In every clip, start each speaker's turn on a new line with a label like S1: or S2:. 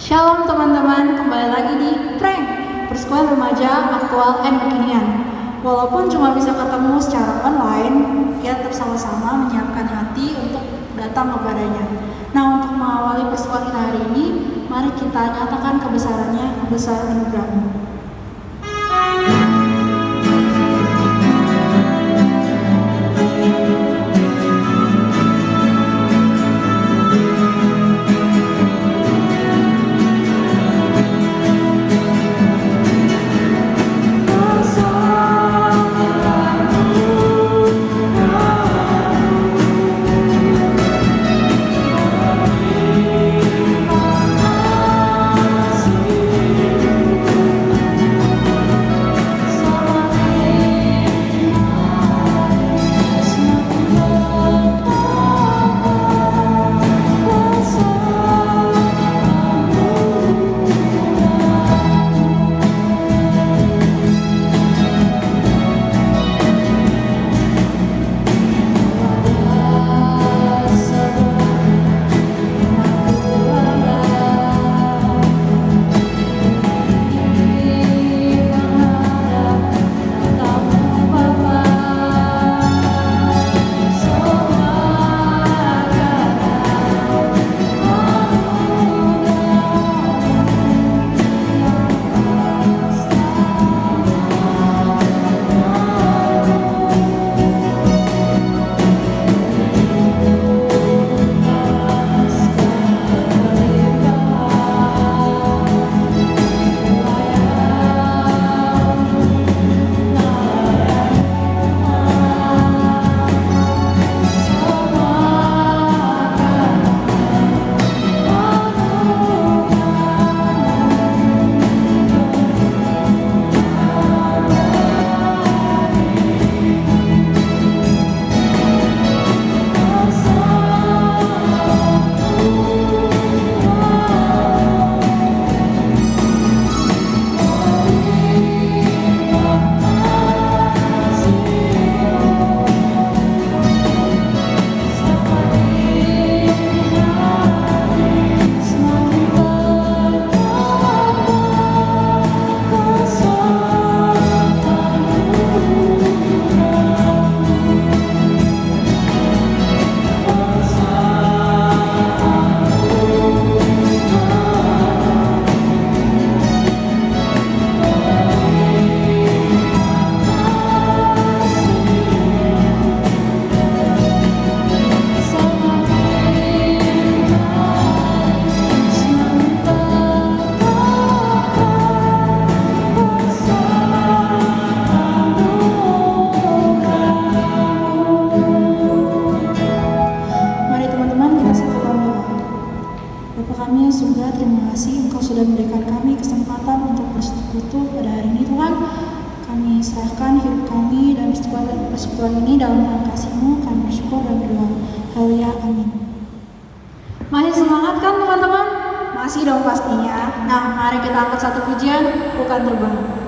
S1: Shalom teman-teman, kembali lagi di Prank Persekutuan Remaja Aktual and Kekinian. Walaupun cuma bisa ketemu secara online, kita tetap sama-sama menyiapkan hati untuk datang kepadanya. Nah, untuk mengawali persekutuan kita hari ini, mari kita nyatakan kebesarannya, besar anugerahmu. Terima kasih Engkau sudah memberikan kami kesempatan untuk bersekutu pada hari ini Tuhan. Kami serahkan hidup kami dan persekutuan ini dalam dalam kasih-Mu. Kami bersyukur dan berdoa. Haleluya, amin. Masih semangat kan teman-teman? Masih dong pastinya. Nah, mari kita angkat satu pujian, Bukan Terbang.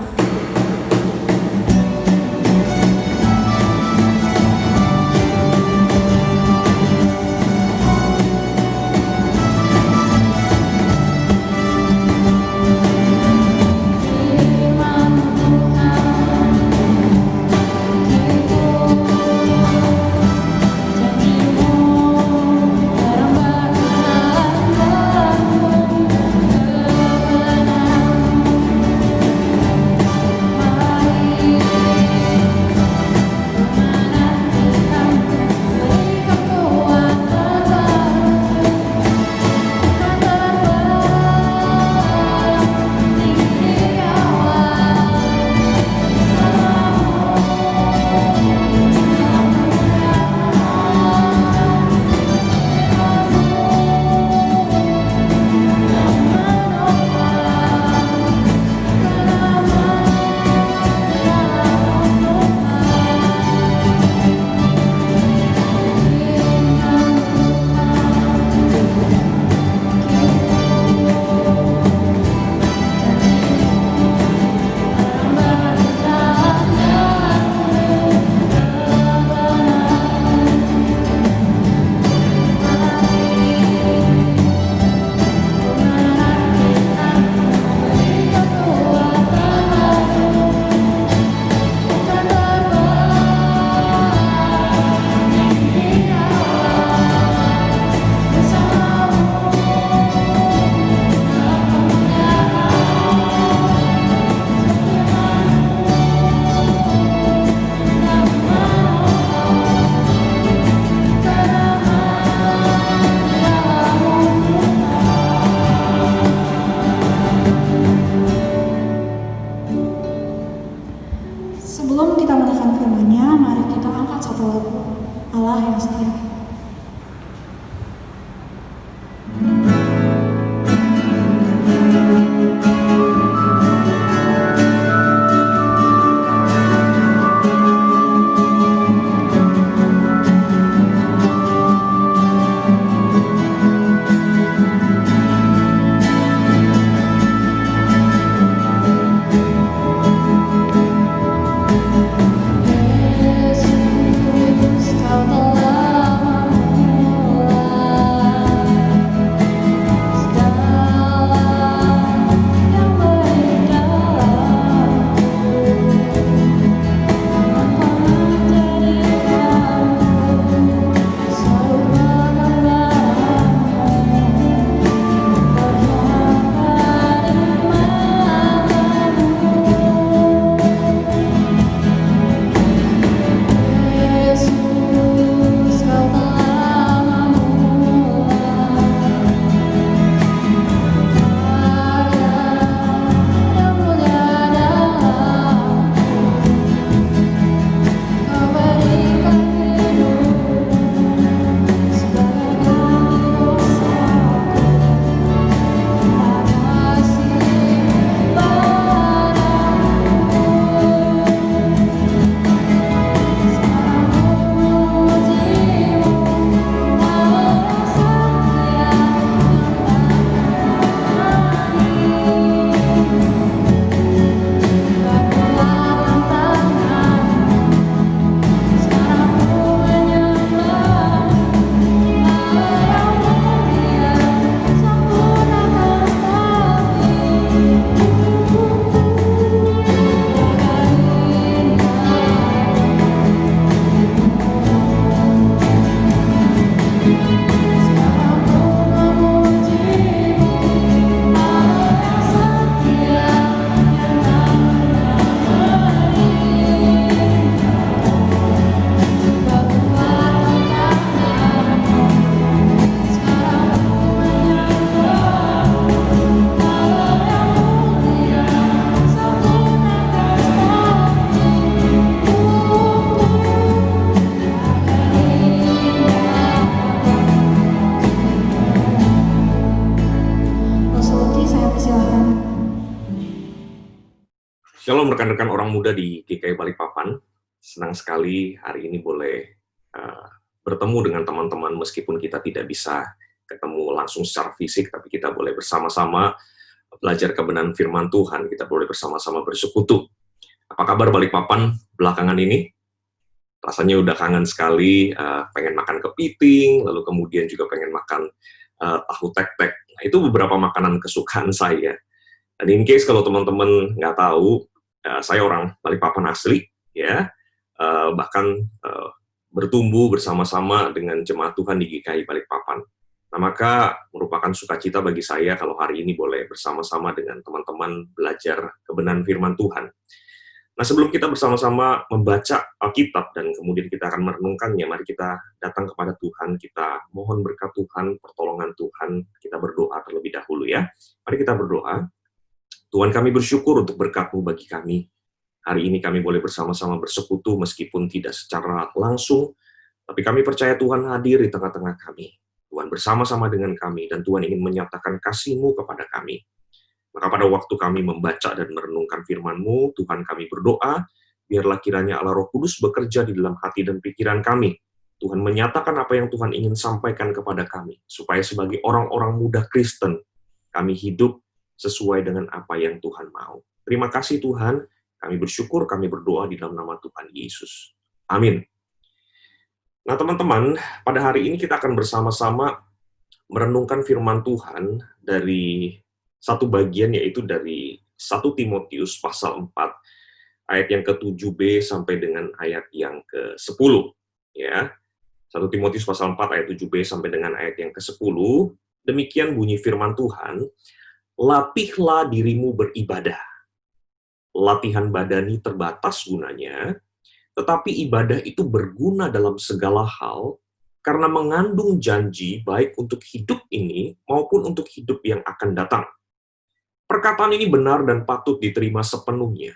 S2: Shalom rekan-rekan orang muda di GKI Balikpapan. Senang sekali hari ini boleh bertemu dengan teman-teman meskipun kita tidak bisa ketemu langsung secara fisik, tapi kita boleh bersama-sama belajar kebenaran firman Tuhan, kita boleh bersama-sama bersekutu. Apa kabar Balikpapan belakangan ini? Rasanya udah kangen sekali, pengen makan kepiting, lalu kemudian juga pengen makan tahu tek-tek. Nah, itu beberapa makanan kesukaan saya. Dan in case kalau teman-teman nggak tahu, saya orang Balikpapan asli, ya, bahkan bertumbuh bersama-sama dengan jemaat Tuhan di GKI Balikpapan. Nah, maka merupakan sukacita bagi saya kalau hari ini boleh bersama-sama dengan teman-teman belajar kebenaran firman Tuhan. Nah, sebelum kita bersama-sama membaca Alkitab dan kemudian kita akan merenungkannya, mari kita datang kepada Tuhan, kita mohon berkat Tuhan, pertolongan Tuhan, kita berdoa terlebih dahulu ya. Mari kita berdoa. Tuhan, kami bersyukur untuk berkat-Mu bagi kami. Hari ini kami boleh bersama-sama bersekutu meskipun tidak secara langsung, tapi kami percaya Tuhan hadir di tengah-tengah kami. Tuhan bersama-sama dengan kami, dan Tuhan ingin menyatakan kasih-Mu kepada kami. Maka pada waktu kami membaca dan merenungkan firman-Mu, Tuhan kami berdoa, biarlah kiranya Allah Roh Kudus bekerja di dalam hati dan pikiran kami. Tuhan menyatakan apa yang Tuhan ingin sampaikan kepada kami, supaya sebagai orang-orang muda Kristen, kami hidup sesuai dengan apa yang Tuhan mau. Terima kasih Tuhan, kami bersyukur, kami berdoa di dalam nama Tuhan Yesus. Amin. Nah teman-teman, pada hari ini kita akan bersama-sama merenungkan firman Tuhan dari satu bagian, yaitu dari 1 Timotius pasal 4, ayat yang ke-7b sampai dengan ayat yang ke-10. Ya, 1 Timotius pasal 4 ayat 7b sampai dengan ayat yang ke-10, demikian bunyi firman Tuhan, latihlah dirimu beribadah. Latihan badani terbatas gunanya, tetapi ibadah itu berguna dalam segala hal, karena mengandung janji baik untuk hidup ini maupun untuk hidup yang akan datang. Perkataan ini benar dan patut diterima sepenuhnya.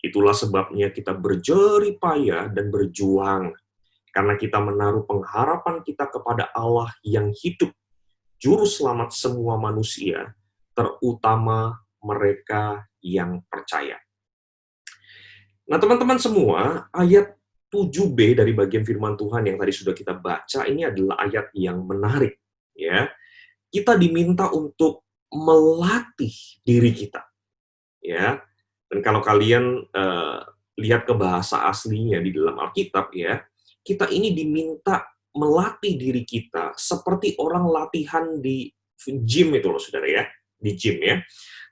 S2: Itulah sebabnya kita berjerih payah dan berjuang, karena kita menaruh pengharapan kita kepada Allah yang hidup, Juru Selamat semua manusia, terutama mereka yang percaya. Nah, teman-teman semua, ayat 7b dari bagian firman Tuhan yang tadi sudah kita baca, ini adalah ayat yang menarik. Ya, kita diminta untuk melatih diri kita. Ya, dan kalau kalian lihat ke bahasa aslinya di dalam Alkitab, ya, kita ini diminta melatih diri kita seperti orang latihan di gym itu loh, saudara ya. Di gym ya.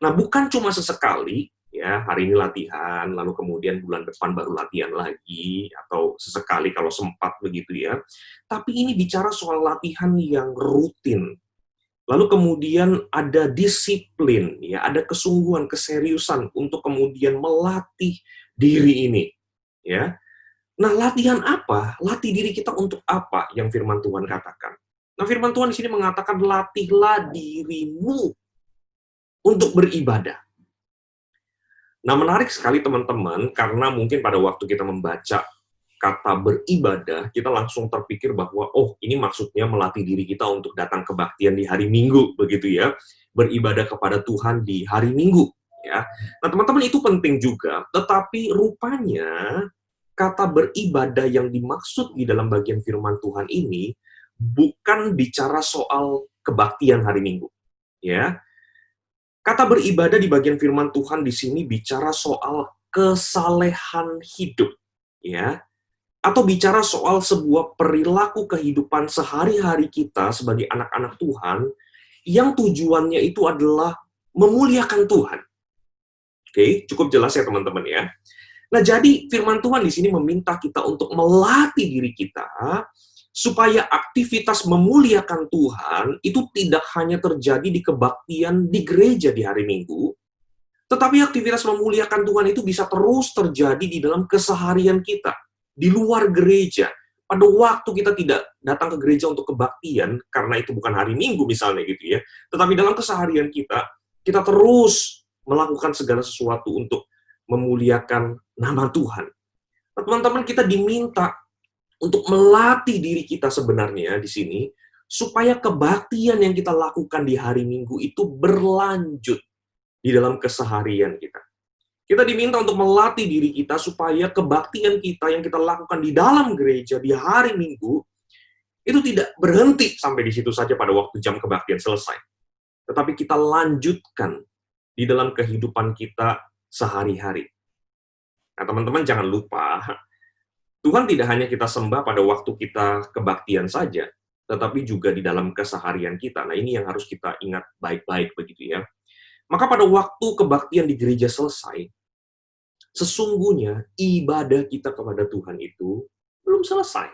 S2: Nah, bukan cuma sesekali ya, hari ini latihan, lalu kemudian bulan depan baru latihan lagi, atau sesekali kalau sempat begitu ya. Tapi ini bicara soal latihan yang rutin. Lalu kemudian ada disiplin, ya, ada kesungguhan, keseriusan untuk kemudian melatih diri ini. Ya. Nah, latihan apa? Latih diri kita untuk apa yang firman Tuhan katakan? Nah, firman Tuhan di sini mengatakan latihlah dirimu untuk beribadah. Nah, menarik sekali teman-teman, karena mungkin pada waktu kita membaca kata beribadah, kita langsung terpikir bahwa, oh, ini maksudnya melatih diri kita untuk datang kebaktian di hari Minggu, begitu ya, beribadah kepada Tuhan di hari Minggu. Ya. Nah, teman-teman, itu penting juga, tetapi rupanya kata beribadah yang dimaksud di dalam bagian firman Tuhan ini bukan bicara soal kebaktian hari Minggu. Ya. Kata beribadah di bagian firman Tuhan di sini bicara soal kesalehan hidup, ya, atau bicara soal sebuah perilaku kehidupan sehari-hari kita sebagai anak-anak Tuhan yang tujuannya itu adalah memuliakan Tuhan. Oke, cukup jelas ya teman-teman ya. Nah, jadi firman Tuhan di sini meminta kita untuk melatih diri kita supaya aktivitas memuliakan Tuhan itu tidak hanya terjadi di kebaktian di gereja di hari Minggu, tetapi aktivitas memuliakan Tuhan itu bisa terus terjadi di dalam keseharian kita, di luar gereja. Pada waktu kita tidak datang ke gereja untuk kebaktian, karena itu bukan hari Minggu misalnya gitu ya, tetapi dalam keseharian kita terus melakukan segala sesuatu untuk memuliakan nama Tuhan. Nah, teman-teman, kita diminta untuk melatih diri kita sebenarnya di sini, supaya kebaktian yang kita lakukan di hari Minggu itu berlanjut di dalam keseharian kita. Kita diminta untuk melatih diri kita supaya kebaktian kita yang kita lakukan di dalam gereja di hari Minggu itu tidak berhenti sampai di situ saja pada waktu jam kebaktian selesai. Tetapi kita lanjutkan di dalam kehidupan kita sehari-hari. Nah, teman-teman jangan lupa, Tuhan tidak hanya kita sembah pada waktu kita kebaktian saja, tetapi juga di dalam keseharian kita. Nah, ini yang harus kita ingat baik-baik begitu ya. Maka pada waktu kebaktian di gereja selesai, sesungguhnya ibadah kita kepada Tuhan itu belum selesai.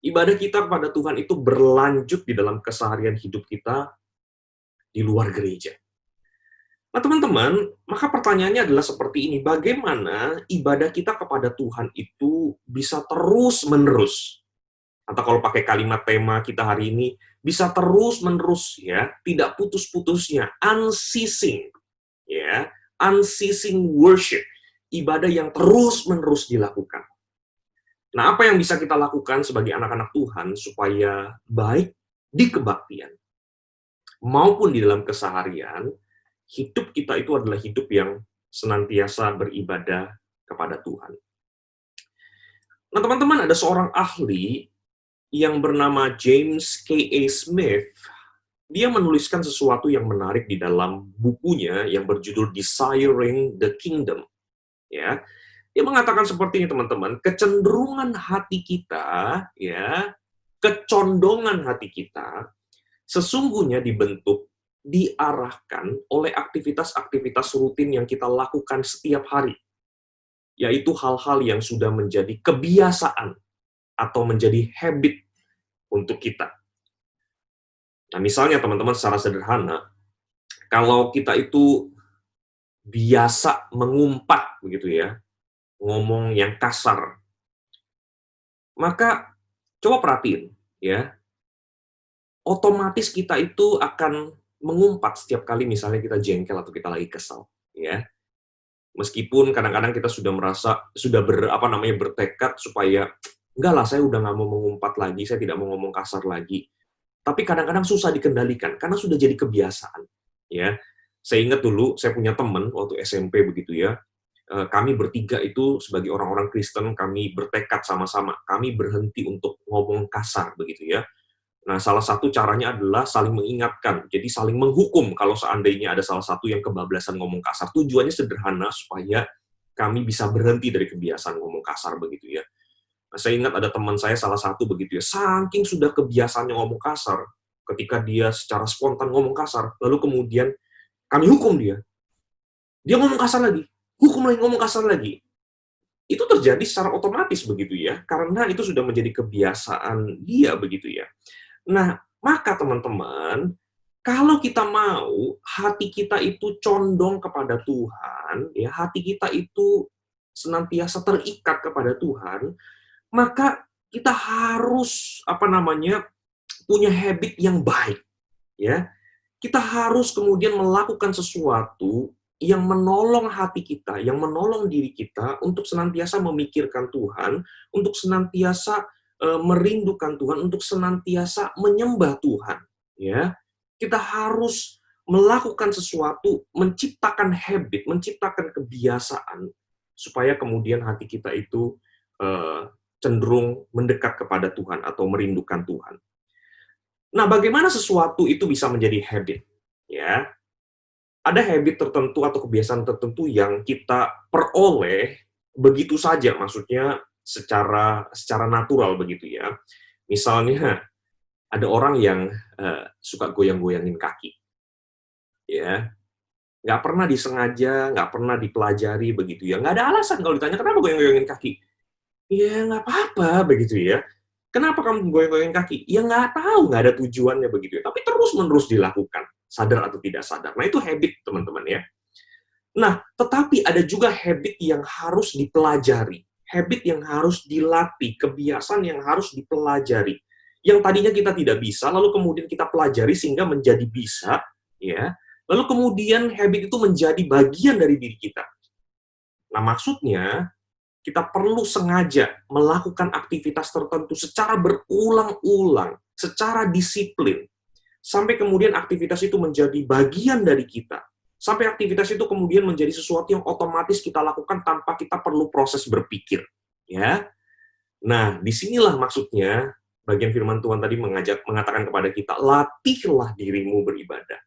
S2: Ibadah kita kepada Tuhan itu berlanjut di dalam keseharian hidup kita di luar gereja. Nah, teman-teman, maka pertanyaannya adalah seperti ini, bagaimana ibadah kita kepada Tuhan itu bisa terus-menerus? Atau kalau pakai kalimat tema kita hari ini, bisa terus-menerus ya, tidak putus-putusnya, unceasing, ya, unceasing worship, ibadah yang terus-menerus dilakukan. Nah, apa yang bisa kita lakukan sebagai anak-anak Tuhan supaya baik di kebaktian maupun di dalam keseharian, hidup kita itu adalah hidup yang senantiasa beribadah kepada Tuhan. Nah, teman-teman, ada seorang ahli yang bernama James K.A. Smith. Dia menuliskan sesuatu yang menarik di dalam bukunya yang berjudul Desiring the Kingdom. Ya, dia mengatakan seperti ini, teman-teman, kecenderungan hati kita, ya, kecondongan hati kita sesungguhnya dibentuk, diarahkan oleh aktivitas-aktivitas rutin yang kita lakukan setiap hari, yaitu hal-hal yang sudah menjadi kebiasaan atau menjadi habit untuk kita. Nah, misalnya teman-teman secara sederhana, kalau kita itu biasa mengumpat begitu ya, ngomong yang kasar, maka coba perhatiin ya, otomatis kita itu akan mengumpat setiap kali misalnya kita jengkel atau kita lagi kesal, ya. Meskipun kadang-kadang kita sudah merasa sudah bertekad supaya enggak lah, saya udah nggak mau mengumpat lagi, saya tidak mau ngomong kasar lagi. Tapi kadang-kadang susah dikendalikan, karena sudah jadi kebiasaan. Ya, saya ingat dulu, saya punya teman waktu SMP begitu ya, kami bertiga itu sebagai orang-orang Kristen, kami bertekad sama-sama, kami berhenti untuk ngomong kasar begitu ya. Nah, salah satu caranya adalah saling mengingatkan, jadi saling menghukum kalau seandainya ada salah satu yang kebablasan ngomong kasar. Tujuannya sederhana, supaya kami bisa berhenti dari kebiasaan ngomong kasar begitu ya. Nah, saya ingat ada teman saya salah satu begitu ya, saking sudah kebiasaannya ngomong kasar, ketika dia secara spontan ngomong kasar, lalu kemudian kami hukum dia. Dia ngomong kasar lagi, hukum lagi, ngomong kasar lagi. Itu terjadi secara otomatis begitu ya, karena itu sudah menjadi kebiasaan dia begitu ya. Nah, maka teman-teman, kalau kita mau hati kita itu condong kepada Tuhan, ya, hati kita itu senantiasa terikat kepada Tuhan, maka kita harus punya habit yang baik, ya. Kita harus kemudian melakukan sesuatu yang menolong hati kita, yang menolong diri kita untuk senantiasa memikirkan Tuhan, untuk senantiasa merindukan Tuhan, untuk senantiasa menyembah Tuhan, ya. Kita harus melakukan sesuatu, menciptakan habit, menciptakan kebiasaan supaya kemudian hati kita itu cenderung mendekat kepada Tuhan atau merindukan Tuhan. Nah, bagaimana sesuatu itu bisa menjadi habit? Ya, ada habit tertentu atau kebiasaan tertentu yang kita peroleh begitu saja, maksudnya secara natural begitu ya. Misalnya ada orang yang suka goyang-goyangin kaki, ya, nggak pernah disengaja, nggak pernah dipelajari begitu ya. Nggak ada alasan kalau ditanya kenapa goyang-goyangin kaki. Ya, nggak apa-apa, begitu ya. Kenapa kamu goyang-goyang kaki? Ya, nggak tahu, nggak ada tujuannya, begitu ya. Tapi terus-menerus dilakukan, sadar atau tidak sadar. Nah, itu habit, teman-teman, ya. Nah, tetapi ada juga habit yang harus dipelajari. Habit yang harus dilatih, kebiasaan yang harus dipelajari. Yang tadinya kita tidak bisa, lalu kemudian kita pelajari sehingga menjadi bisa, ya. Lalu kemudian habit itu menjadi bagian dari diri kita. Nah, maksudnya, kita perlu sengaja melakukan aktivitas tertentu secara berulang-ulang, secara disiplin, sampai kemudian aktivitas itu menjadi bagian dari kita. sampai aktivitas itu kemudian menjadi sesuatu yang otomatis kita lakukan tanpa kita perlu proses berpikir. Ya, nah disinilah maksudnya bagian firman Tuhan tadi mengatakan kepada kita, latihlah dirimu beribadah.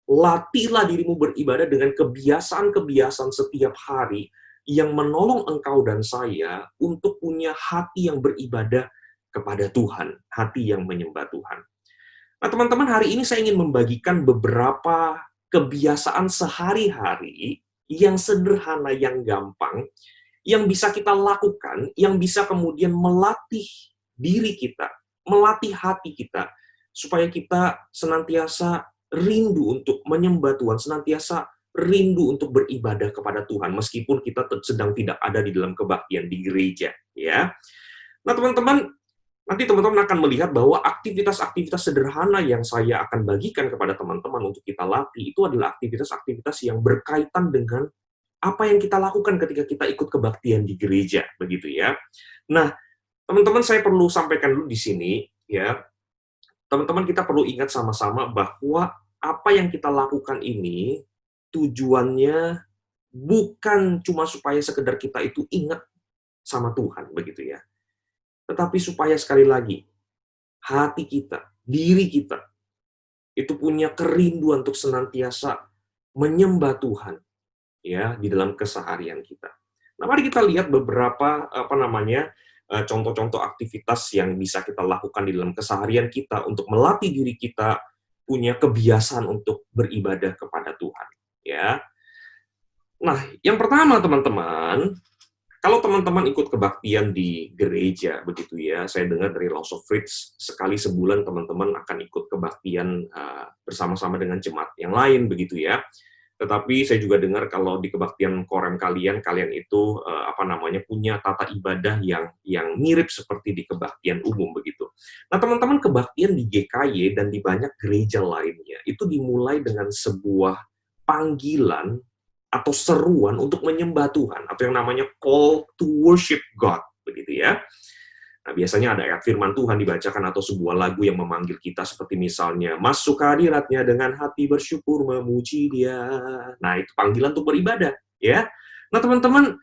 S2: Latihlah dirimu beribadah dengan kebiasaan-kebiasaan setiap hari yang menolong engkau dan saya untuk punya hati yang beribadah kepada Tuhan, hati yang menyembah Tuhan. Nah, teman-teman, hari ini saya ingin membagikan beberapa kebiasaan sehari-hari yang sederhana, yang gampang, yang bisa kita lakukan, yang bisa kemudian melatih diri kita, melatih hati kita, supaya kita senantiasa rindu untuk menyembah Tuhan, senantiasa rindu untuk beribadah kepada Tuhan, meskipun kita sedang tidak ada di dalam kebaktian di gereja. Ya. Nah, teman-teman, nanti teman-teman akan melihat bahwa aktivitas-aktivitas sederhana yang saya akan bagikan kepada teman-teman untuk kita latih, itu adalah aktivitas-aktivitas yang berkaitan dengan apa yang kita lakukan ketika kita ikut kebaktian di gereja, begitu ya. Nah, teman-teman, saya perlu sampaikan dulu di sini, ya. Teman-teman, kita perlu ingat sama-sama bahwa apa yang kita lakukan ini tujuannya bukan cuma supaya sekedar kita itu ingat sama Tuhan, begitu ya. Tetapi supaya sekali lagi, hati kita, diri kita, itu punya kerinduan untuk senantiasa menyembah Tuhan, ya, di dalam keseharian kita. Nah, mari kita lihat beberapa contoh-contoh aktivitas yang bisa kita lakukan di dalam keseharian kita untuk melatih diri kita punya kebiasaan untuk beribadah kepada Tuhan, ya. Nah, yang pertama, teman-teman, kalau teman-teman ikut kebaktian di gereja, begitu ya, saya dengar dari Lost of Fritz, sekali sebulan teman-teman akan ikut kebaktian bersama-sama dengan jemaat yang lain, begitu ya. Tetapi saya juga dengar kalau di kebaktian korem kalian itu punya tata ibadah yang mirip seperti di kebaktian umum, begitu. Nah, teman-teman, kebaktian di GKY dan di banyak gereja lainnya itu dimulai dengan sebuah panggilan atau seruan untuk menyembah Tuhan, atau yang namanya call to worship God, begitu ya. Nah, biasanya ada ayat firman Tuhan dibacakan atau sebuah lagu yang memanggil kita, seperti misalnya, masuk ke hadiratnya dengan hati bersyukur memuji Dia. Nah, itu panggilan untuk beribadah, ya. Nah, teman-teman,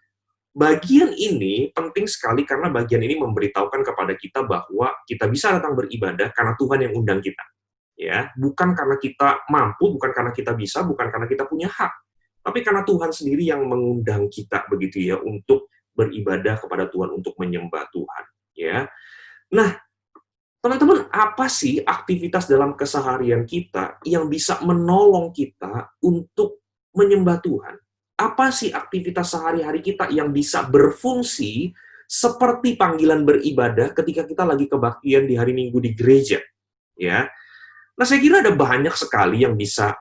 S2: bagian ini penting sekali karena bagian ini memberitahukan kepada kita bahwa kita bisa datang beribadah karena Tuhan yang undang kita, ya. Bukan karena kita mampu, bukan karena kita bisa, bukan karena kita punya hak, tapi karena Tuhan sendiri yang mengundang kita, begitu ya, untuk beribadah kepada Tuhan, untuk menyembah Tuhan, ya. Nah, teman-teman, apa sih aktivitas dalam keseharian kita yang bisa menolong kita untuk menyembah Tuhan? Apa sih aktivitas sehari-hari kita yang bisa berfungsi seperti panggilan beribadah ketika kita lagi kebaktian di hari Minggu di gereja, ya? Nah, saya kira ada banyak sekali yang bisa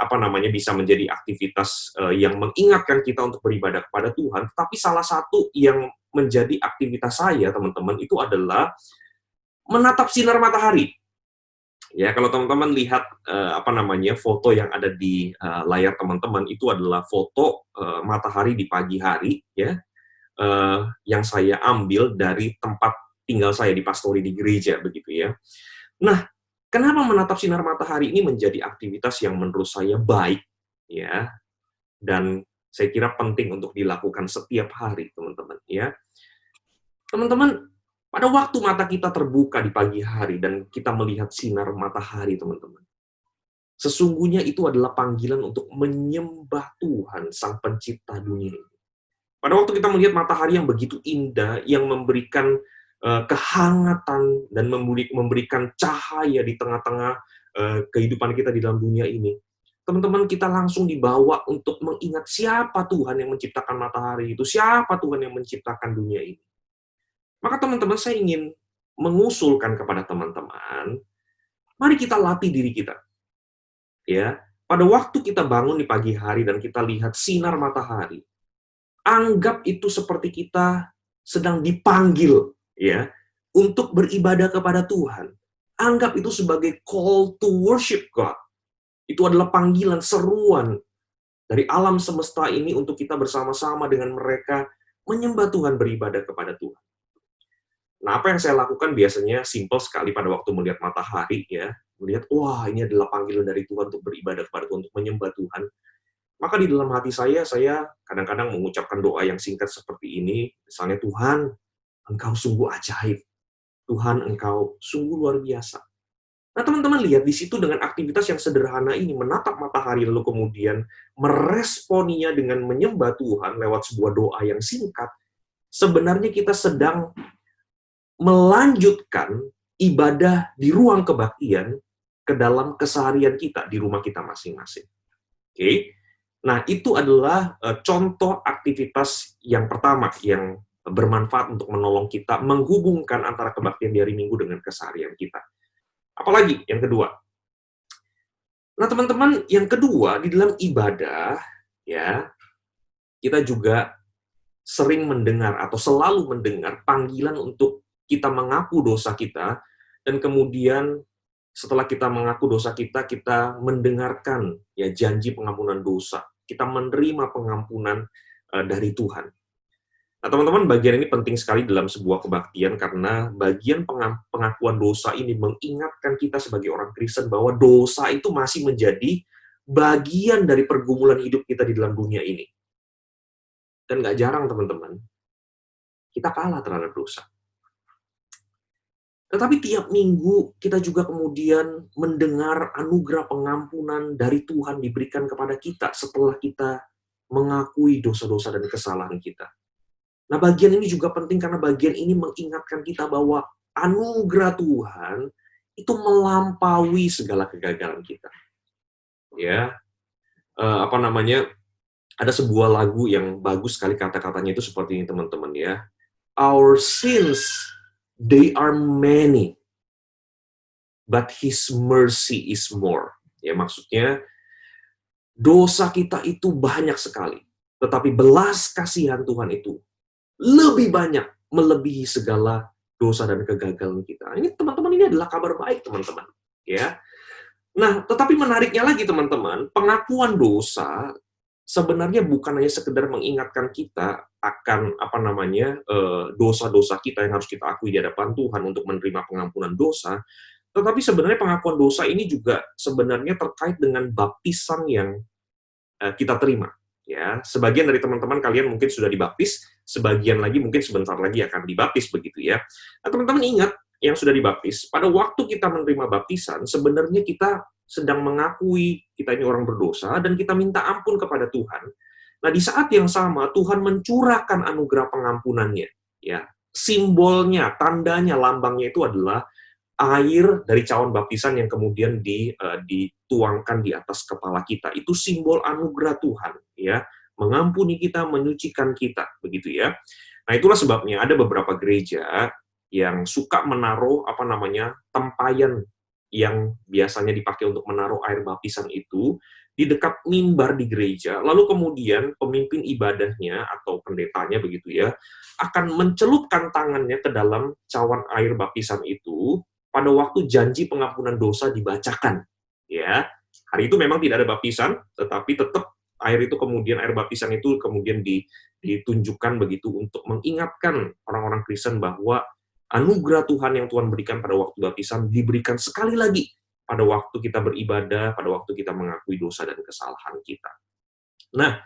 S2: bisa menjadi aktivitas yang mengingatkan kita untuk beribadah kepada Tuhan. Tapi salah satu yang menjadi aktivitas saya, teman-teman, itu adalah menatap sinar matahari. Ya, kalau teman-teman lihat foto yang ada di layar teman-teman, itu adalah foto matahari di pagi hari, ya, yang saya ambil dari tempat tinggal saya di pastori di gereja, begitu ya. Nah, kenapa menatap sinar matahari ini menjadi aktivitas yang menurut saya baik, ya, dan saya kira penting untuk dilakukan setiap hari, teman-teman, ya. Teman-teman, pada waktu mata kita terbuka di pagi hari dan kita melihat sinar matahari, teman-teman, sesungguhnya itu adalah panggilan untuk menyembah Tuhan, Sang Pencipta dunia ini. Pada waktu kita melihat matahari yang begitu indah, yang memberikan kehangatan dan memberikan cahaya di tengah-tengah kehidupan kita di dalam dunia ini, teman-teman, kita langsung dibawa untuk mengingat siapa Tuhan yang menciptakan matahari itu, siapa Tuhan yang menciptakan dunia ini. Maka teman-teman, saya ingin mengusulkan kepada teman-teman, mari kita latih diri kita. Ya, pada waktu kita bangun di pagi hari dan kita lihat sinar matahari, anggap itu seperti kita sedang dipanggil, ya, untuk beribadah kepada Tuhan. Anggap itu sebagai call to worship God. Itu adalah panggilan, seruan dari alam semesta ini untuk kita bersama-sama dengan mereka menyembah Tuhan, beribadah kepada Tuhan. Nah, apa yang saya lakukan biasanya simpel sekali pada waktu melihat matahari, ya, melihat, wah, ini adalah panggilan dari Tuhan untuk beribadah kepada Tuhan, untuk menyembah Tuhan. Maka di dalam hati saya kadang-kadang mengucapkan doa yang singkat seperti ini, misalnya, Tuhan, Engkau sungguh ajaib. Tuhan, Engkau sungguh luar biasa. Nah, teman-teman lihat di situ dengan aktivitas yang sederhana ini, menatap matahari lalu kemudian meresponinya dengan menyembah Tuhan lewat sebuah doa yang singkat, sebenarnya kita sedang melanjutkan ibadah di ruang kebaktian ke dalam keseharian kita di rumah kita masing-masing. Oke? Nah, itu adalah contoh aktivitas yang pertama yang bermanfaat untuk menolong kita menghubungkan antara kebaktian di hari Minggu dengan keseharian kita. Apalagi yang kedua. Nah, teman-teman, yang kedua di dalam ibadah, ya, kita juga sering mendengar atau selalu mendengar panggilan untuk kita mengaku dosa kita, dan kemudian setelah kita mengaku dosa kita mendengarkan ya janji pengampunan dosa. Kita menerima pengampunan dari Tuhan. Nah, teman-teman, bagian ini penting sekali dalam sebuah kebaktian karena bagian pengakuan dosa ini mengingatkan kita sebagai orang Kristen bahwa dosa itu masih menjadi bagian dari pergumulan hidup kita di dalam dunia ini. Dan nggak jarang, teman-teman, kita kalah terhadap dosa. Tetapi tiap minggu kita juga kemudian mendengar anugerah pengampunan dari Tuhan diberikan kepada kita setelah kita mengakui dosa-dosa dan kesalahan kita. Nah, bagian ini juga penting karena bagian ini mengingatkan kita bahwa anugerah Tuhan itu melampaui segala kegagalan kita. Ya, ada sebuah lagu yang bagus sekali kata-katanya itu seperti ini, teman-teman, ya. Our sins, they are many, but His mercy is more. Ya, maksudnya dosa kita itu banyak sekali, tetapi belas kasihan Tuhan itu lebih banyak, melebihi segala dosa dan kegagalan kita. Ini, teman-teman, ini adalah kabar baik, teman-teman. Ya. Nah, tetapi menariknya lagi, teman-teman, pengakuan dosa sebenarnya bukan hanya sekedar mengingatkan kita akan dosa-dosa kita yang harus kita akui di hadapan Tuhan untuk menerima pengampunan dosa, tetapi sebenarnya pengakuan dosa ini juga sebenarnya terkait dengan baptisan yang kita terima. Ya, sebagian dari teman-teman kalian mungkin sudah dibaptis, sebagian lagi mungkin sebentar lagi akan dibaptis, begitu ya. Nah, teman-teman ingat, yang sudah dibaptis, pada waktu kita menerima baptisan, sebenarnya kita sedang mengakui kita ini orang berdosa dan kita minta ampun kepada Tuhan. Nah, di saat yang sama Tuhan mencurahkan anugerah pengampunannya, ya. Simbolnya, tandanya, lambangnya itu adalah air dari cawan baptisan yang kemudian dituangkan di atas kepala kita. Itu simbol anugerah Tuhan, ya, mengampuni kita, menyucikan kita, begitu ya. Nah, itulah sebabnya ada beberapa gereja yang suka menaruh tempayan yang biasanya dipakai untuk menaruh air baptisan itu di dekat mimbar di gereja, lalu kemudian pemimpin ibadahnya atau pendetanya, begitu ya, akan mencelupkan tangannya ke dalam cawan air baptisan itu pada waktu janji pengampunan dosa dibacakan, ya. Hari itu memang tidak ada baptisan, tetapi tetap air baptisan itu kemudian ditunjukkan begitu untuk mengingatkan orang-orang Kristen bahwa anugerah Tuhan yang Tuhan berikan pada waktu baptisan diberikan sekali lagi pada waktu kita beribadah, pada waktu kita mengakui dosa dan kesalahan kita. Nah,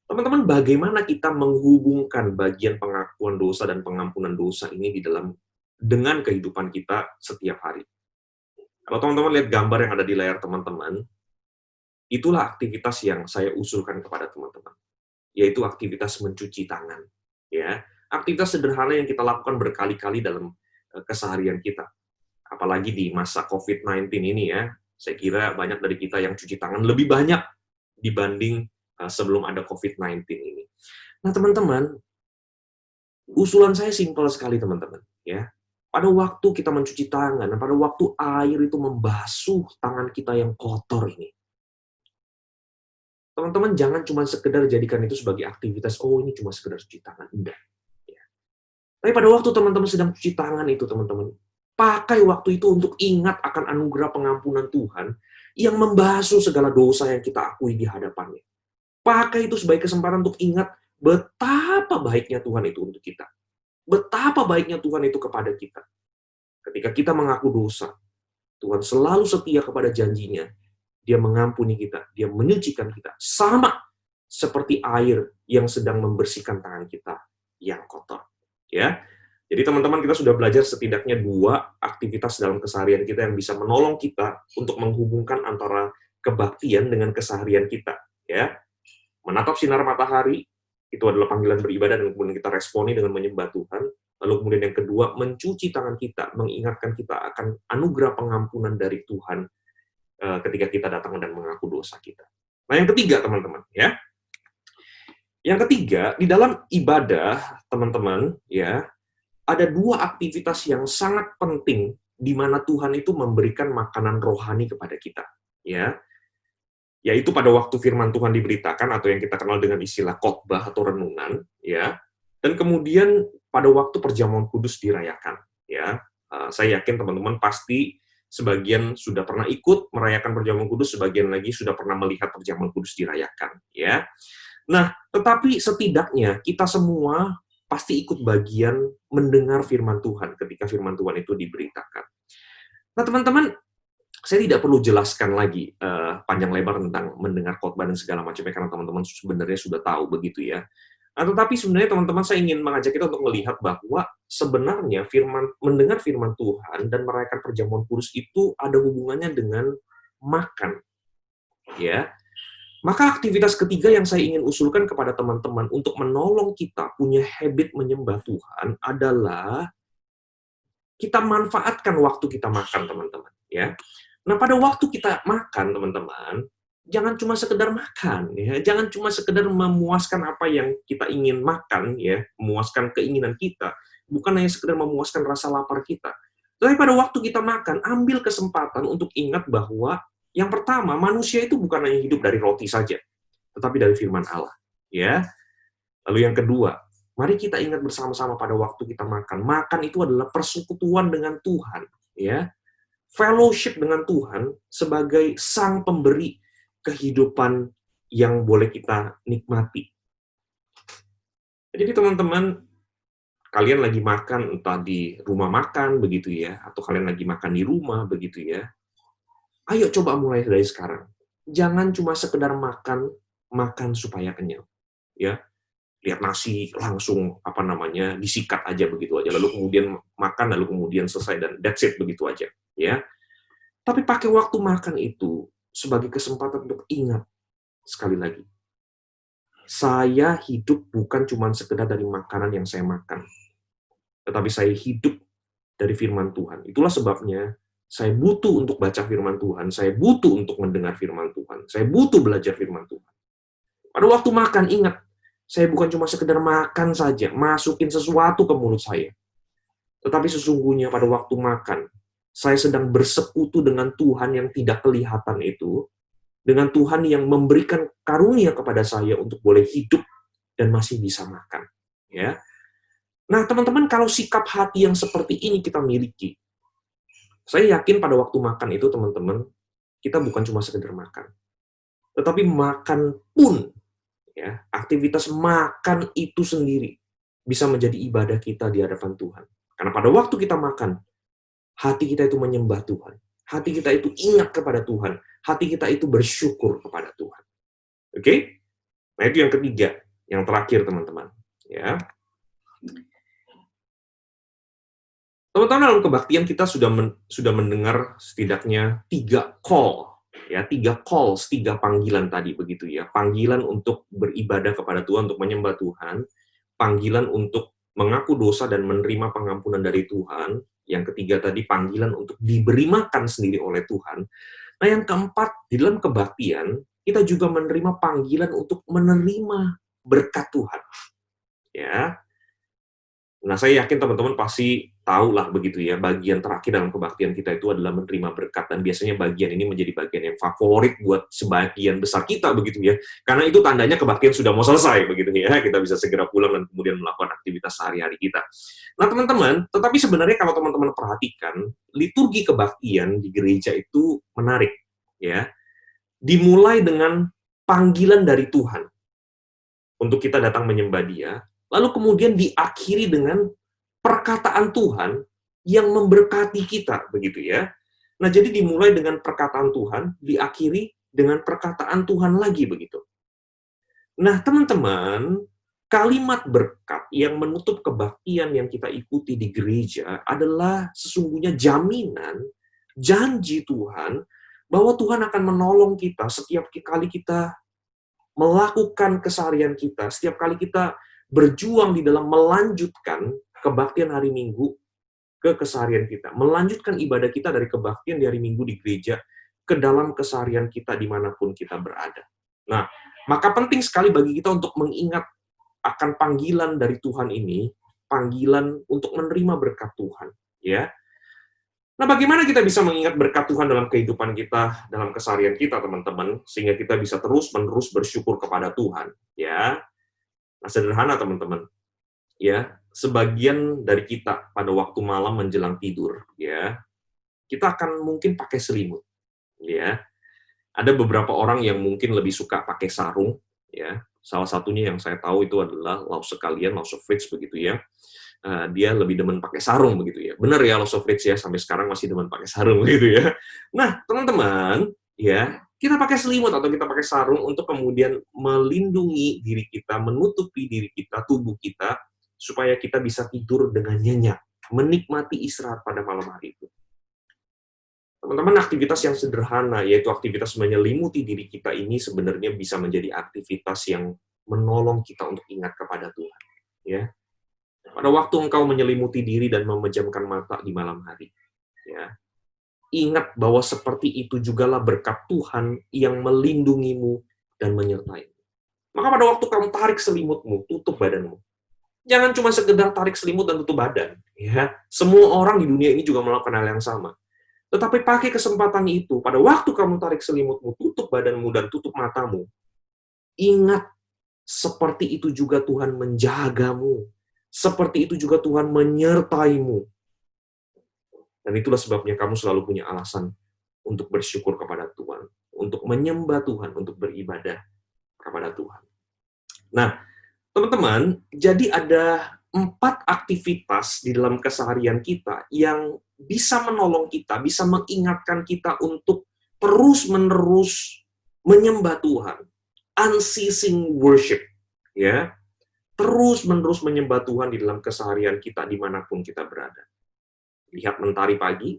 S2: teman-teman, bagaimana kita menghubungkan bagian pengakuan dosa dan pengampunan dosa ini dengan kehidupan kita setiap hari? Kalau teman-teman lihat gambar yang ada di layar teman-teman, itulah aktivitas yang saya usulkan kepada teman-teman, yaitu aktivitas mencuci tangan. Ya, aktivitas sederhana yang kita lakukan berkali-kali dalam keseharian kita. Apalagi di masa COVID-19 ini ya, saya kira banyak dari kita yang cuci tangan lebih banyak dibanding sebelum ada COVID-19 ini. Nah, teman-teman, usulan saya simpel sekali, teman-teman, ya. Pada waktu kita mencuci tangan, pada waktu air itu membasuh tangan kita yang kotor ini, teman-teman jangan cuma sekedar jadikan itu sebagai aktivitas, oh ini cuma sekedar cuci tangan, enggak. Ya. Tapi pada waktu teman-teman sedang cuci tangan itu, teman-teman, pakai waktu itu untuk ingat akan anugerah pengampunan Tuhan yang membasuh segala dosa yang kita akui di hadapannya. Pakai itu sebagai kesempatan untuk ingat betapa baiknya Tuhan itu untuk kita. Betapa baiknya Tuhan itu kepada kita. Ketika kita mengaku dosa, Tuhan selalu setia kepada janjinya. Dia mengampuni kita, dia menyucikan kita. Sama seperti air yang sedang membersihkan tangan kita yang kotor. Ya, jadi teman-teman, kita sudah belajar setidaknya 2 aktivitas dalam keseharian kita yang bisa menolong kita untuk menghubungkan antara kebaktian dengan keseharian kita. Ya, menatap sinar matahari, itu adalah panggilan beribadah dan kemudian kita responi dengan menyembah Tuhan. Lalu kemudian yang kedua, mencuci tangan kita, mengingatkan kita akan anugerah pengampunan dari Tuhan ketika kita datang dan mengaku dosa kita. Nah, yang ketiga, teman-teman, ya. Yang ketiga, di dalam ibadah, teman-teman, ya, ada 2 aktivitas yang sangat penting di mana Tuhan itu memberikan makanan rohani kepada kita, ya. Yaitu pada waktu firman Tuhan diberitakan atau yang kita kenal dengan istilah khotbah atau renungan, ya. Dan kemudian pada waktu perjamuan kudus dirayakan, ya. Saya yakin teman-teman pasti sebagian sudah pernah ikut merayakan perjamuan kudus, sebagian lagi sudah pernah melihat perjamuan kudus dirayakan, ya. Nah, tetapi setidaknya kita semua pasti ikut bagian mendengar firman Tuhan ketika firman Tuhan itu diberitakan. Nah, teman-teman, saya tidak perlu jelaskan lagi panjang lebar tentang mendengar khotbah dan segala macamnya, karena teman-teman sebenarnya sudah tahu begitu ya. Nah, tetapi sebenarnya teman-teman, saya ingin mengajak kita untuk melihat bahwa sebenarnya mendengar firman Tuhan dan merayakan perjamuan kudus itu ada hubungannya dengan makan. Ya. Maka aktivitas ketiga yang saya ingin usulkan kepada teman-teman untuk menolong kita punya habit menyembah Tuhan adalah kita manfaatkan waktu kita makan, teman-teman, ya. Nah, pada waktu kita makan, teman-teman, jangan cuma sekedar makan, ya. Jangan cuma sekedar memuaskan apa yang kita ingin makan, ya, memuaskan keinginan kita, bukan hanya sekedar memuaskan rasa lapar kita. Tapi pada waktu kita makan, ambil kesempatan untuk ingat bahwa yang pertama, manusia itu bukan hanya hidup dari roti saja, tetapi dari firman Allah, ya. Lalu yang kedua, mari kita ingat bersama-sama pada waktu kita makan. Makan itu adalah persekutuan dengan Tuhan, ya. Fellowship dengan Tuhan sebagai sang pemberi kehidupan yang boleh kita nikmati. Jadi teman-teman, kalian lagi makan entah di rumah makan begitu ya, atau kalian lagi makan di rumah begitu ya. Ayo coba mulai dari sekarang. Jangan cuma sekedar makan supaya kenyang. Ya. Lihat nasi langsung disikat aja begitu aja, lalu kemudian makan, lalu kemudian selesai dan that's it begitu aja, ya. Tapi pakai waktu makan itu sebagai kesempatan untuk ingat sekali lagi. Saya hidup bukan cuma sekedar dari makanan yang saya makan, tetapi saya hidup dari firman Tuhan. Itulah sebabnya saya butuh untuk baca firman Tuhan, saya butuh untuk mendengar firman Tuhan, saya butuh belajar firman Tuhan. Pada waktu makan, ingat, saya bukan cuma sekedar makan saja, masukin sesuatu ke mulut saya. Tetapi sesungguhnya pada waktu makan, saya sedang bersekutu dengan Tuhan yang tidak kelihatan itu, dengan Tuhan yang memberikan karunia kepada saya untuk boleh hidup dan masih bisa makan. Ya. Nah, teman-teman, kalau sikap hati yang seperti ini kita miliki, saya yakin pada waktu makan itu, teman-teman, kita bukan cuma sekedar makan. Tetapi makan pun, ya, aktivitas makan itu sendiri bisa menjadi ibadah kita di hadapan Tuhan. Karena pada waktu kita makan, hati kita itu menyembah Tuhan. Hati kita itu ingat kepada Tuhan. Hati kita itu bersyukur kepada Tuhan. Oke? Nah, itu yang ketiga. Yang terakhir, teman-teman. Ya. Teman-teman, dalam kebaktian kita sudah mendengar setidaknya 3 call, ya, 3 calls, 3 panggilan tadi begitu ya. Panggilan untuk beribadah kepada Tuhan, untuk menyembah Tuhan, panggilan untuk mengaku dosa dan menerima pengampunan dari Tuhan. Yang ketiga tadi panggilan untuk diberi makan sendiri oleh Tuhan. Nah, yang keempat, di dalam kebaktian kita juga menerima panggilan untuk menerima berkat Tuhan. Ya. Nah, saya yakin teman-teman pasti tahu lah begitu ya, bagian terakhir dalam kebaktian kita itu adalah menerima berkat, dan biasanya bagian ini menjadi bagian yang favorit buat sebagian besar kita begitu ya, karena itu tandanya kebaktian sudah mau selesai begitu ya, kita bisa segera pulang dan kemudian melakukan aktivitas sehari-hari kita. Nah, teman-teman, tetapi sebenarnya kalau teman-teman perhatikan, liturgi kebaktian di gereja itu menarik ya, dimulai dengan panggilan dari Tuhan untuk kita datang menyembah Dia. Lalu kemudian diakhiri dengan perkataan Tuhan yang memberkati kita, begitu ya. Nah, jadi dimulai dengan perkataan Tuhan, diakhiri dengan perkataan Tuhan lagi, begitu. Nah, teman-teman, kalimat berkat yang menutup kebaktian yang kita ikuti di gereja adalah sesungguhnya jaminan, janji Tuhan, bahwa Tuhan akan menolong kita setiap kali kita melakukan keseharian kita, setiap kali kita berjuang di dalam melanjutkan kebaktian hari Minggu ke keseharian kita, melanjutkan ibadah kita dari kebaktian di hari Minggu di gereja ke dalam keseharian kita dimanapun kita berada. Nah, maka penting sekali bagi kita untuk mengingat akan panggilan dari Tuhan ini, panggilan untuk menerima berkat Tuhan, ya. Nah, bagaimana kita bisa mengingat berkat Tuhan dalam kehidupan kita, dalam keseharian kita, teman-teman, sehingga kita bisa terus-menerus bersyukur kepada Tuhan, ya. Nah, sederhana, teman-teman. Ya, sebagian dari kita pada waktu malam menjelang tidur, ya, kita akan mungkin pakai selimut, ya. Ada beberapa orang yang mungkin lebih suka pakai sarung, ya. Salah satunya yang saya tahu itu adalah Lause sekalian, Lause Fritz begitu ya. Dia lebih demen pakai sarung begitu ya. Benar ya Lause Fritz ya, sampai sekarang masih demen pakai sarung gitu ya. Nah, teman-teman, ya, kita pakai selimut atau kita pakai sarung untuk kemudian melindungi diri kita, menutupi diri kita, tubuh kita, supaya kita bisa tidur dengan nyenyak, menikmati istirahat pada malam hari itu. Teman-teman, aktivitas yang sederhana, yaitu aktivitas menyelimuti diri kita ini sebenarnya bisa menjadi aktivitas yang menolong kita untuk ingat kepada Tuhan. Ya, pada waktu engkau menyelimuti diri dan memejamkan mata di malam hari, ya, ingat bahwa seperti itu jugalah berkat Tuhan yang melindungimu dan menyertaimu. Maka pada waktu kamu tarik selimutmu, tutup badanmu. Jangan cuma sekedar tarik selimut dan tutup badan. Ya, semua orang di dunia ini juga melakukan hal yang sama. Tetapi pakai kesempatan itu, pada waktu kamu tarik selimutmu, tutup badanmu, dan tutup matamu, ingat, seperti itu juga Tuhan menjagamu. Seperti itu juga Tuhan menyertaimu. Dan itulah sebabnya kamu selalu punya alasan untuk bersyukur kepada Tuhan, untuk menyembah Tuhan, untuk beribadah kepada Tuhan. Nah, teman-teman, jadi ada 4 aktivitas di dalam keseharian kita yang bisa menolong kita, bisa mengingatkan kita untuk terus-menerus menyembah Tuhan. Unceasing worship. Ya, terus-menerus menyembah Tuhan di dalam keseharian kita dimanapun kita berada. Lihat mentari pagi,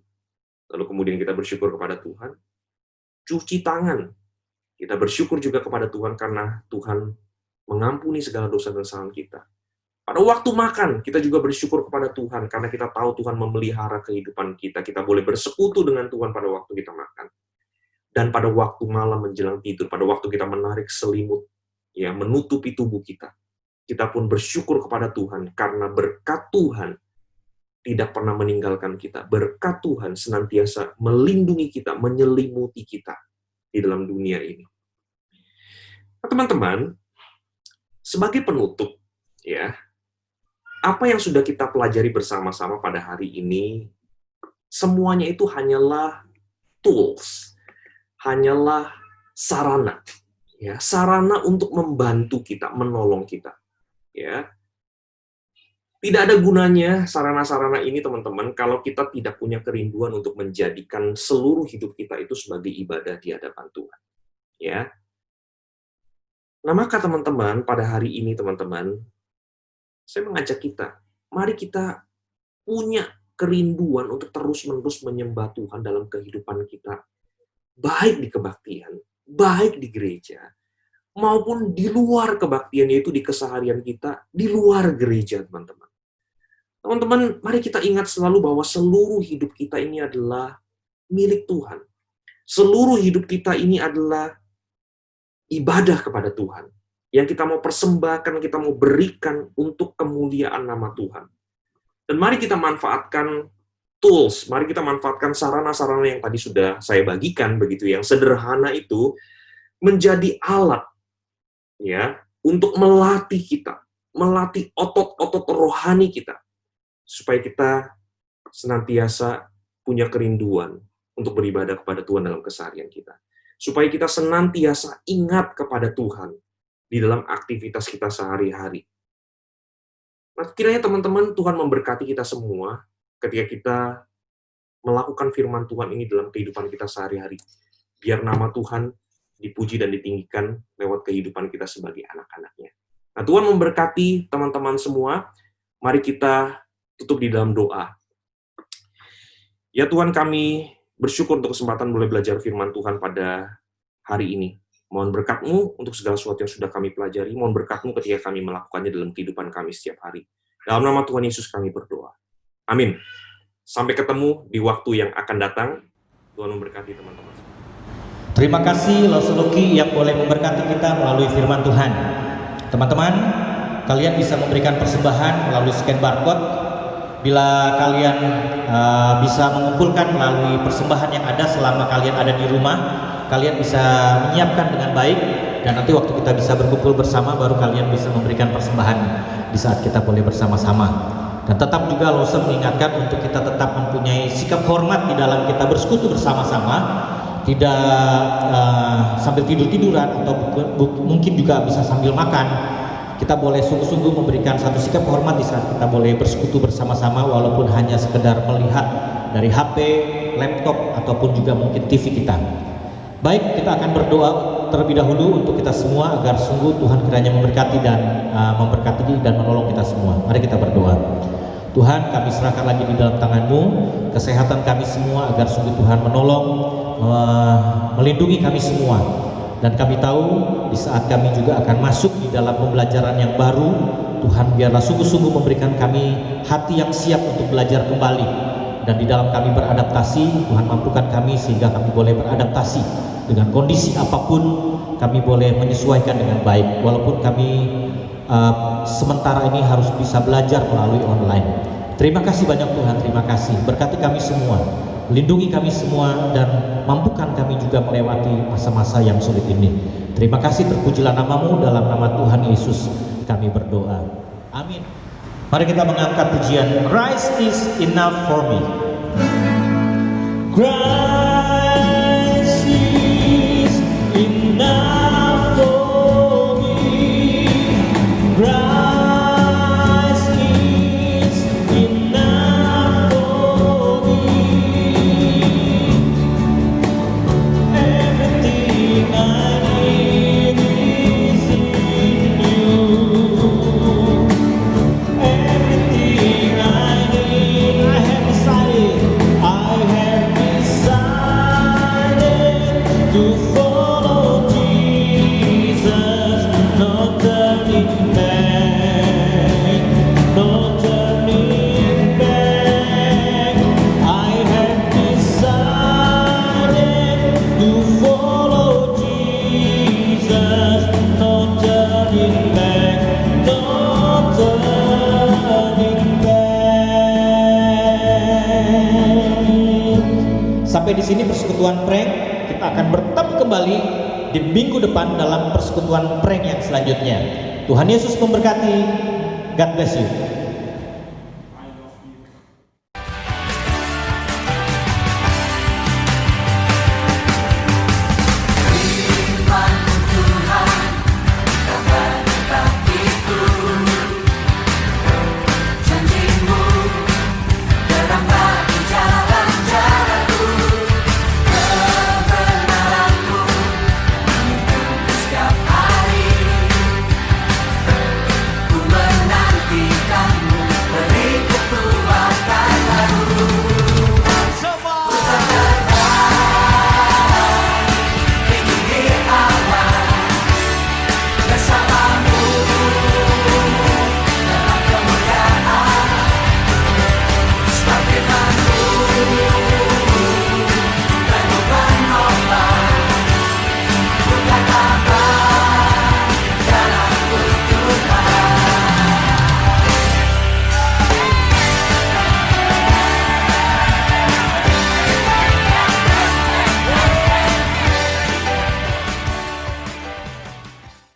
S2: lalu kemudian kita bersyukur kepada Tuhan. Cuci tangan, kita bersyukur juga kepada Tuhan karena Tuhan mengampuni segala dosa dan kesalahan kita. Pada waktu makan, kita juga bersyukur kepada Tuhan, karena kita tahu Tuhan memelihara kehidupan kita. Kita boleh bersekutu dengan Tuhan pada waktu kita makan. Dan pada waktu malam menjelang tidur, pada waktu kita menarik selimut, ya, menutupi tubuh kita pun bersyukur kepada Tuhan, karena berkat Tuhan tidak pernah meninggalkan kita. Berkat Tuhan senantiasa melindungi kita, menyelimuti kita di dalam dunia ini. Nah, teman-teman, sebagai penutup, ya, apa yang sudah kita pelajari bersama-sama pada hari ini, semuanya itu hanyalah tools, hanyalah sarana, ya, sarana untuk membantu kita, menolong kita, ya. Tidak ada gunanya sarana-sarana ini, teman-teman, kalau kita tidak punya kerinduan untuk menjadikan seluruh hidup kita itu sebagai ibadah di hadapan Tuhan, ya. Nah, maka teman-teman, pada hari ini, teman-teman, saya mengajak kita, mari kita punya kerinduan untuk terus-menerus menyembah Tuhan dalam kehidupan kita, baik di kebaktian, baik di gereja, maupun di luar kebaktian, yaitu di keseharian kita, di luar gereja, teman-teman. Teman-teman, mari kita ingat selalu bahwa seluruh hidup kita ini adalah milik Tuhan. Seluruh hidup kita ini adalah ibadah kepada Tuhan, yang kita mau persembahkan, kita mau berikan untuk kemuliaan nama Tuhan. Dan mari kita manfaatkan tools, mari kita manfaatkan sarana-sarana yang tadi sudah saya bagikan, begitu, yang sederhana itu, menjadi alat, ya, untuk melatih kita, melatih otot-otot rohani kita, supaya kita senantiasa punya kerinduan untuk beribadah kepada Tuhan dalam keseharian kita. Supaya kita senantiasa ingat kepada Tuhan di dalam aktivitas kita sehari-hari. Nah, kiranya teman-teman, Tuhan memberkati kita semua ketika kita melakukan firman Tuhan ini dalam kehidupan kita sehari-hari. Biar nama Tuhan dipuji dan ditinggikan lewat kehidupan kita sebagai anak-anaknya. Nah, Tuhan memberkati teman-teman semua. Mari kita tutup di dalam doa. Ya Tuhan, kami bersyukur untuk kesempatan boleh belajar firman Tuhan pada hari ini. Mohon berkat-Mu untuk segala sesuatu yang sudah kami pelajari. Mohon berkat-Mu ketika kami melakukannya dalam kehidupan kami setiap hari. Dalam nama Tuhan Yesus kami berdoa. Amin. Sampai ketemu di waktu yang akan datang. Tuhan memberkati teman-teman.
S3: Terima kasih Lawson Lucky yang boleh memberkati kita melalui firman Tuhan. Teman-teman, kalian bisa memberikan persembahan melalui scan barcode. Bila kalian bisa mengumpulkan melalui persembahan yang ada selama kalian ada di rumah, kalian bisa menyiapkan dengan baik, dan nanti waktu kita bisa berkumpul bersama, baru kalian bisa memberikan persembahan di saat kita boleh bersama-sama. Dan tetap juga Lawson mengingatkan untuk kita tetap mempunyai sikap hormat di dalam kita bersekutu bersama-sama. Tidak sambil tidur-tiduran, atau mungkin juga bisa sambil makan. Kita boleh sungguh-sungguh memberikan satu sikap hormat di saat kita boleh bersekutu bersama-sama, walaupun hanya sekedar melihat dari HP, laptop, ataupun juga mungkin TV kita. Baik, kita akan berdoa terlebih dahulu untuk kita semua agar sungguh Tuhan kiranya memberkati dan menolong kita semua. Mari kita berdoa. Tuhan, kami serahkan lagi di dalam tangan-Mu kesehatan kami semua, agar sungguh Tuhan menolong, melindungi kami semua. Dan kami tahu di saat kami juga akan masuk di dalam pembelajaran yang baru, Tuhan biarlah sungguh-sungguh memberikan kami hati yang siap untuk belajar kembali. Dan di dalam kami beradaptasi, Tuhan mampukan kami sehingga kami boleh beradaptasi dengan kondisi apapun, kami boleh menyesuaikan dengan baik. Walaupun kami sementara ini harus bisa belajar melalui online. Terima kasih banyak Tuhan, terima kasih. Berkati kami semua, lindungi kami semua, dan mampukan kami juga melewati masa-masa yang sulit ini. Terima kasih, terpujilah nama-Mu, dalam nama Tuhan Yesus kami berdoa. Amin. Mari kita mengangkat pujian Christ is enough for me. Christ is enough for me. Christ is enough for me. Everything I need is in You. Everything I need, I have decided to follow Jesus, no turning back, no turning back. I have decided to follow Jesus, no turning back, no turning back. Sampai di sini persekutuan prank. Kita akan bertemu kembali di minggu depan dalam persekutuan prank yang selanjutnya. Tuhan Yesus memberkati. God bless you.